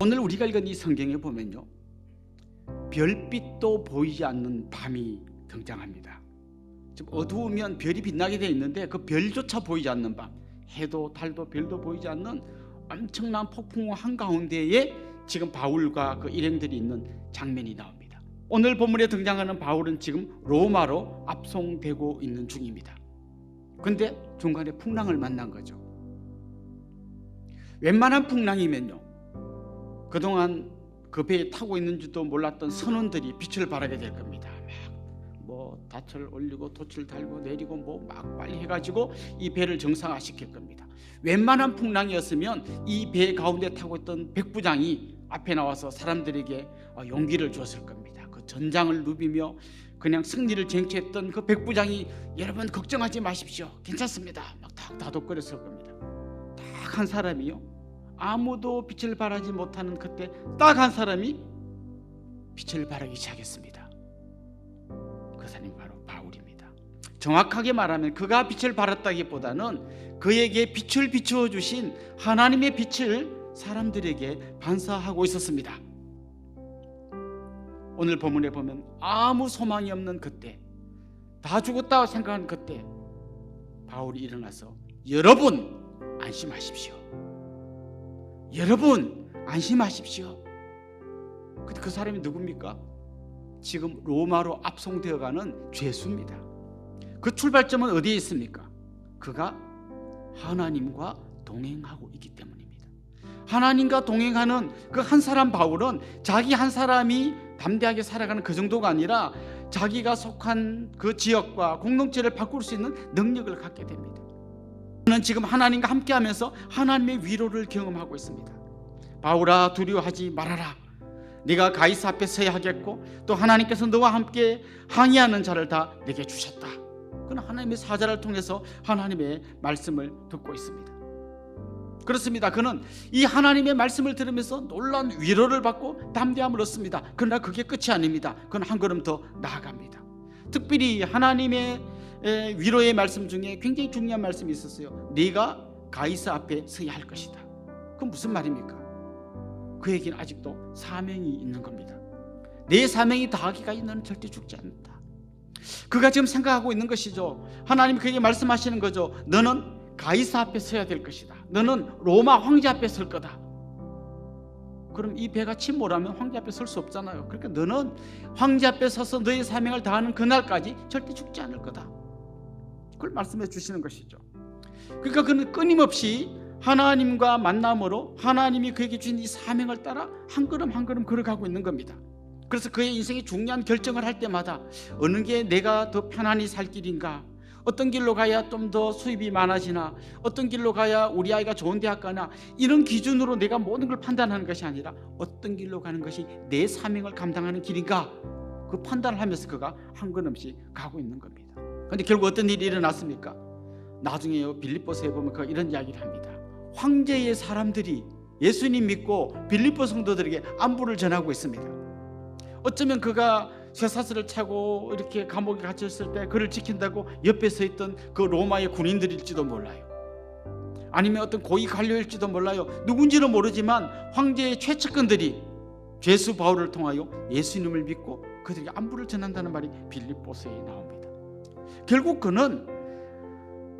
오늘 우리가 읽은 이 성경에 보면요, 별빛도 보이지 않는 밤이 등장합니다. 지금 어두우면 별이 빛나게 되어 있는데 그 별조차 보이지 않는 밤, 해도 달도 별도 보이지 않는 엄청난 폭풍 한가운데에 지금 바울과 그 일행들이 있는 장면이 나옵니다. 오늘 본문에 등장하는 바울은 지금 로마로 압송되고 있는 중입니다. 근데 중간에 풍랑을 만난 거죠. 웬만한 풍랑이면요, 그동안 그 배에 타고 있는지도 몰랐던 선원들이 빛을 발하게 될 겁니다. 막 닻을 올리고 돛을 달고 내리고 막 빨리 해가지고 이 배를 정상화시킬 겁니다. 웬만한 풍랑이었으면 이 배 가운데 타고 있던 백부장이 앞에 나와서 사람들에게 용기를 줬을 겁니다. 그 전장을 누비며 그냥 승리를 쟁취했던 그 백부장이 여러분 걱정하지 마십시오, 괜찮습니다, 막 딱 다독거렸을 겁니다. 딱 한 사람이요, 아무도 빛을 발하지 못하는 그때 딱 한 사람이 빛을 발하기 시작했습니다. 그 사람이 바로 바울입니다. 정확하게 말하면 그가 빛을 발했다기보다는 그에게 빛을 비추어 주신 하나님의 빛을 사람들에게 반사하고 있었습니다. 오늘 본문에 보면 아무 소망이 없는 그때, 다 죽었다고 생각한 그때 바울이 일어나서 여러분 안심하십시오, 여러분 안심하십시오. 근데 그 사람이 누굽니까? 지금 로마로 압송되어가는 죄수입니다. 그 출발점은 어디에 있습니까? 그가 하나님과 동행하고 있기 때문입니다. 하나님과 동행하는 그 한 사람 바울은 자기 한 사람이 담대하게 살아가는 그 정도가 아니라 자기가 속한 그 지역과 공동체를 바꿀 수 있는 능력을 갖게 됩니다. 그는 지금 하나님과 함께하면서 하나님의 위로를 경험하고 있습니다. 바울아, 두려워하지 말아라. 네가 가이사 앞에 서야 하겠고 또 하나님께서 너와 함께 항의하는 자를 다 내게 주셨다. 그는 하나님의 사자를 통해서 하나님의 말씀을 듣고 있습니다. 그렇습니다. 그는 이 하나님의 말씀을 들으면서 놀라운 위로를 받고 담대함을 얻습니다. 그러나 그게 끝이 아닙니다. 그는 한 걸음 더 나아갑니다. 특별히 하나님의 위로의 말씀 중에 굉장히 중요한 말씀이 있었어요. 네가 가이사 앞에 서야 할 것이다. 그건 무슨 말입니까? 그에게는 아직도 사명이 있는 겁니다. 내 사명이 다하기까지 너는 절대 죽지 않는다. 그가 지금 생각하고 있는 것이죠. 하나님이 그에게 말씀하시는 거죠. 너는 가이사 앞에 서야 될 것이다. 너는 로마 황제 앞에 설 거다. 그럼 이 배가 침몰하면 황제 앞에 설 수 없잖아요. 그러니까 너는 황제 앞에 서서 너의 사명을 다하는 그날까지 절대 죽지 않을 거다. 그걸 말씀해 주시는 것이죠. 그러니까 그는 끊임없이 하나님과 만남으로 하나님이 그에게 주신 이 사명을 따라 한 걸음 한 걸음 걸어가고 있는 겁니다. 그래서 그의 인생이 중요한 결정을 할 때마다 어느 게 내가 더 편안히 살 길인가, 어떤 길로 가야 좀 더 수입이 많아지나, 어떤 길로 가야 우리 아이가 좋은 대학 가나, 이런 기준으로 내가 모든 걸 판단하는 것이 아니라 어떤 길로 가는 것이 내 사명을 감당하는 길인가, 그 판단을 하면서 그가 한 걸음씩 가고 있는 겁니다. 그런데 결국 어떤 일이 일어났습니까? 나중에요, 빌립보서에 보면 그가 이런 이야기를 합니다. 황제의 사람들이 예수님 믿고 빌립보 성도들에게 안부를 전하고 있습니다. 어쩌면 그가 쇠사슬을 차고 이렇게 감옥에 갇혔을 때 그를 지킨다고 옆에 서 있던 그 로마의 군인들일지도 몰라요. 아니면 어떤 고위 관료일지도 몰라요. 누군지는 모르지만 황제의 최측근들이 죄수 바울을 통하여 예수님을 믿고 그들에게 안부를 전한다는 말이 빌립보서에 나옵니다. 결국 그는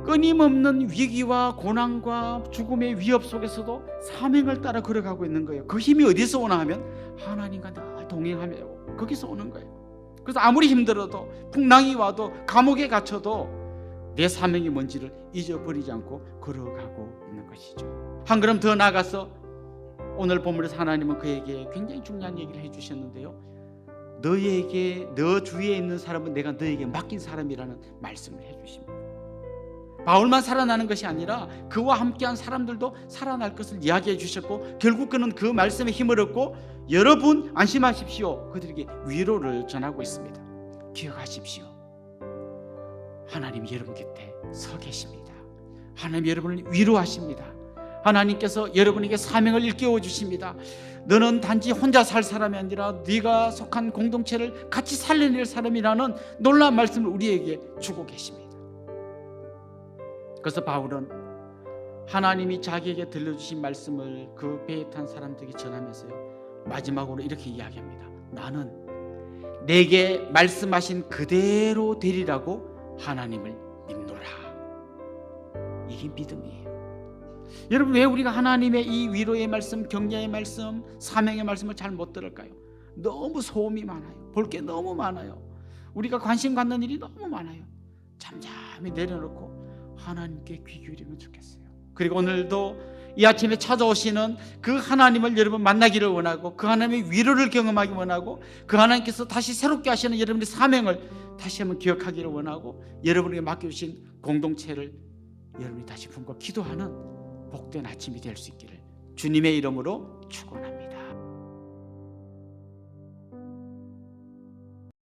끊임없는 위기와 고난과 죽음의 위협 속에서도 사명을 따라 걸어가고 있는 거예요. 그 힘이 어디서 오나 하면 하나님과 늘 동행하며 거기서 오는 거예요. 그래서 아무리 힘들어도, 풍랑이 와도, 감옥에 갇혀도 내 사명이 뭔지를 잊어버리지 않고 걸어가고 있는 것이죠. 한 걸음 더 나아가서 오늘 본문에서 하나님은 그에게 굉장히 중요한 얘기를 해주셨는데요, 너에게, 너 주위에 있는 사람은 내가 너에게 맡긴 사람이라는 말씀을 해주십니다. 바울만 살아나는 것이 아니라 그와 함께한 사람들도 살아날 것을 이야기해 주셨고, 결국 그는 그 말씀에 힘을 얻고 여러분 안심하십시오, 그들에게 위로를 전하고 있습니다. 기억하십시오, 하나님이 여러분 곁에 서 계십니다. 하나님이 여러분을 위로하십니다. 하나님께서 여러분에게 사명을 일깨워 주십니다. 너는 단지 혼자 살 사람이 아니라 네가 속한 공동체를 같이 살려낼 사람이라는 놀라운 말씀을 우리에게 주고 계십니다. 그래서 바울은 하나님이 자기에게 들려주신 말씀을 그 배에 탄 사람들에게 전하면서요, 마지막으로 이렇게 이야기합니다. 나는 내게 말씀하신 그대로 되리라고 하나님을 믿노라. 이게 믿음이에요. 여러분, 왜 우리가 하나님의 이 위로의 말씀, 격려의 말씀, 사명의 말씀을 잘 못 들을까요? 너무 소음이 많아요. 볼 게 너무 많아요. 우리가 관심 갖는 일이 너무 많아요. 잠잠히 내려놓고 하나님께 귀 기울이면 좋겠어요. 그리고 오늘도 이 아침에 찾아오시는 그 하나님을 여러분 만나기를 원하고, 그 하나님의 위로를 경험하기 원하고, 그 하나님께서 다시 새롭게 하시는 여러분의 사명을 다시 한번 기억하기를 원하고, 여러분에게 맡겨주신 공동체를 여러분이 다시 품고 기도하는 복된 아침이 될 수 있기를 주님의 이름으로 축원합니다.